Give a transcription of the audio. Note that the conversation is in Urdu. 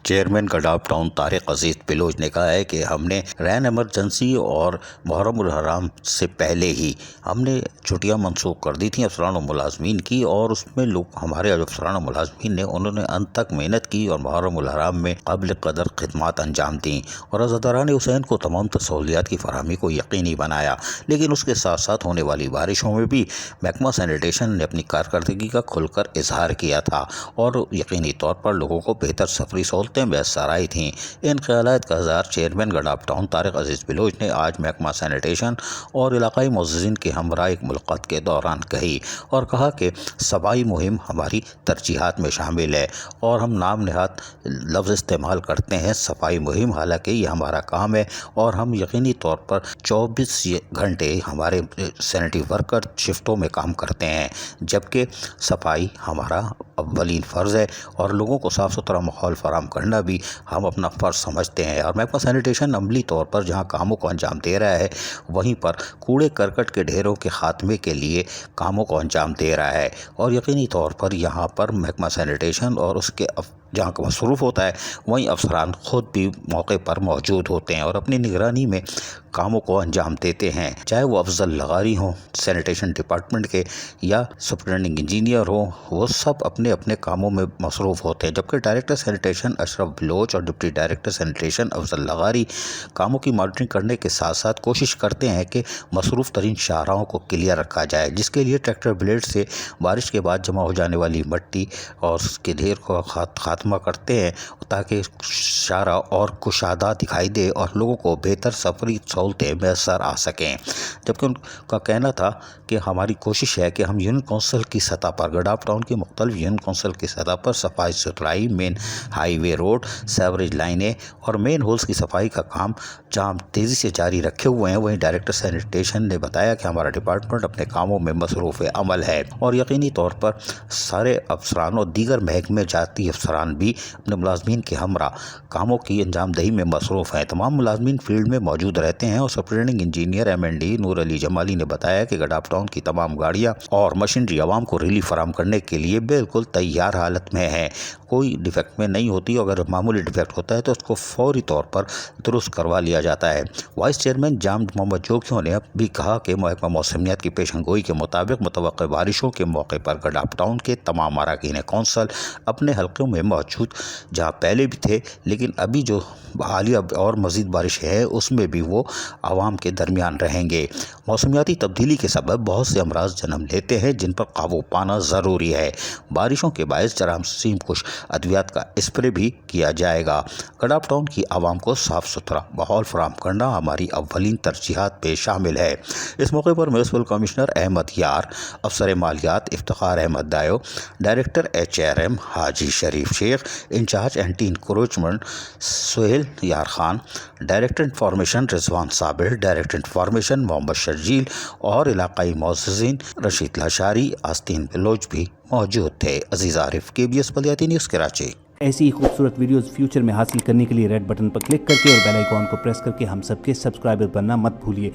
چیئرمین گڈاف ٹاؤن طارق عزیز بلوچ نے کہا ہے کہ ہم نے رین ایمرجنسی اور محرم الحرام سے پہلے ہی ہم نے چھٹیاں منسوخ کر دی تھیں افسران و ملازمین کی، اور اس میں لوگ ہمارے افسران و ملازمین نے انہوں نے انت تک محنت کی اور محرم الحرام میں قابل قدر خدمات انجام دیں اور عزاداران حسین کو تمام سہولیات کی فراہمی کو یقینی بنایا۔ لیکن اس کے ساتھ ساتھ ہونے والی بارشوں میں بھی محکمہ سینیٹیشن نے اپنی کارکردگی کا کھل کر اظہار کیا تھا اور یقینی طور پر لوگوں کو بہتر سفری سہولتیں میسر آئی تھیں۔ ان خیالات کا اظہار چیئرمین گڈاف ٹاؤن طارق عزیز بلوچ نے آج محکمہ سینیٹیشن اور علاقائی معززین کے ہمراہ ایک ملاقات کے دوران کہی اور کہا کہ صفائی مہم ہماری ترجیحات میں شامل ہے اور ہم نام نہاد لفظ استعمال کرتے ہیں صفائی مہم، حالانکہ یہ ہمارا کام ہے اور ہم یقینی طور پر 24 گھنٹے ہمارے سینیٹری ورکر شفٹوں میں کام کرتے ہیں، جبکہ صفائی ہمارا اولین فرض ہے اور لوگوں کو صاف ستھرا ماحول فراہم کرنا بھی ہم اپنا فرض سمجھتے ہیں۔ اور محکمہ سینیٹیشن عملی طور پر جہاں کاموں کو انجام دے رہا ہے، وہیں پر کوڑے کرکٹ کے ڈھیروں کے خاتمے کے لیے کاموں کو انجام دے رہا ہے اور یقینی طور پر یہاں پر محکمہ سینیٹیشن اور اس کے جہاں کا مصروف ہوتا ہے وہیں افسران خود بھی موقع پر موجود ہوتے ہیں اور اپنی نگرانی میں کاموں کو انجام دیتے ہیں، چاہے وہ افضل لغاری ہوں سینیٹیشن ڈپارٹمنٹ کے یا سپرنٹینڈنگ انجینئر ہوں، وہ سب اپنے اپنے کاموں میں مصروف ہوتے ہیں، جبکہ ڈائریکٹر سینیٹیشن اشرف بلوچ اور ڈپٹی ڈائریکٹر سینیٹیشن افضل لغاری کاموں کی مانیٹرنگ کرنے کے ساتھ ساتھ کوشش کرتے ہیں کہ مصروف ترین شاہراہوں کو کلیئر رکھا جائے، جس کے لیے ٹریکٹر بلیڈ سے بارش کے بعد جمع ہو جانے والی مٹی اور اس کے ڈھیر کو خاتمہ کرتے ہیں تاکہ شاہراہ اور کشادہ دکھائی دے اور لوگوں کو بہتر سفری سہولتیں میسر آ سکیں۔ جبکہ ان کا کہنا تھا کہ ہماری کوشش ہے کہ ہم یونین کونسل کی سطح پر گڈاف ٹاؤن کی مختلف یونین کونسل کی سطح پر صفائی ستھرائی، مین ہائی وے روڈ، سیوریج لائنیں اور مین ہولز کی صفائی کا کام جہاں تیزی سے جاری رکھے ہوئے ہیں، وہیں ڈائریکٹر سینیٹیشن نے بتایا کہ ہمارا ڈپارٹمنٹ اپنے کاموں میں مصروف عمل ہے اور یقینی طور پر سارے افسران اور دیگر محکمے جاتی افسران بھی اپنے ملازمین کے ہمراہ کاموں کی انجام دہی میں مصروف ہیں۔ تمام ملازمین فیلڈ میں موجود رہتے ہیں اور سپرنٹینڈنگ انجینئر MND نور علی جمالی نے بتایا کہ گڈاف ٹاؤن کی تمام گاڑیاں اور مشینری عوام کو ریلیف فراہم کرنے کے لیے بالکل تیار حالت میں ہے، کوئی ڈیفیکٹ میں نہیں ہوتی، اگر معمولی ڈیفیکٹ ہوتا ہے تو اس کو فوری طور پر درست کروا لیا جاتا ہے۔ وائس چیئرمین جام محمد جوکیوں نے بھی کہا کہ محکمہ موسمیات کی پیشن گوئی کے مطابق متوقع بارشوں کے موقع پر گڈاف ٹاؤن کے تمام اراکین کونسل اپنے حلقوں میں موجود جہاں پہلے بھی تھے، لیکن ابھی جو حالیہ اور مزید بارش ہے اس میں بھی وہ عوام کے درمیان رہیں گے۔ موسمیاتی تبدیلی کے سبب بہت سے امراض جنم لیتے ہیں جن پر قابو پانا ضروری ہے، بارشوں کے باعث جراثیم کش ادویات کا اسپرے بھی کیا جائے گا۔ گڈاف ٹاؤن کی عوام کو صاف ستھرا ماحول فراہم کرنا ہماری اولین ترجیحات میں شامل ہے۔ اس موقع پر میونسپل کمشنر احمد یار، افسر مالیات افتخار احمد دایو، ڈائریکٹر HRM حاجی شریف شیخ، انچارج اینٹی انکروچمنٹ سہیل یار خان، ڈائریکٹر انفارمیشن رضوان صابر، ڈائریکٹر انفارمیشن محمد شرجیل اور علاقائی معززین رشید لاشاری، آستین بلوچ بھی موجود تھے۔ عزیز عارف، KBS بلدیاتی نیوز، کراچی۔ ایسی ہی خوبصورت ویڈیوز فیوچر میں حاصل کرنے کے لیے ریڈ بٹن پر کلک کر کے اور بیل آئیکن کو پریس کر کے ہم سب کے سبسکرائبر بننا مت بھولیے۔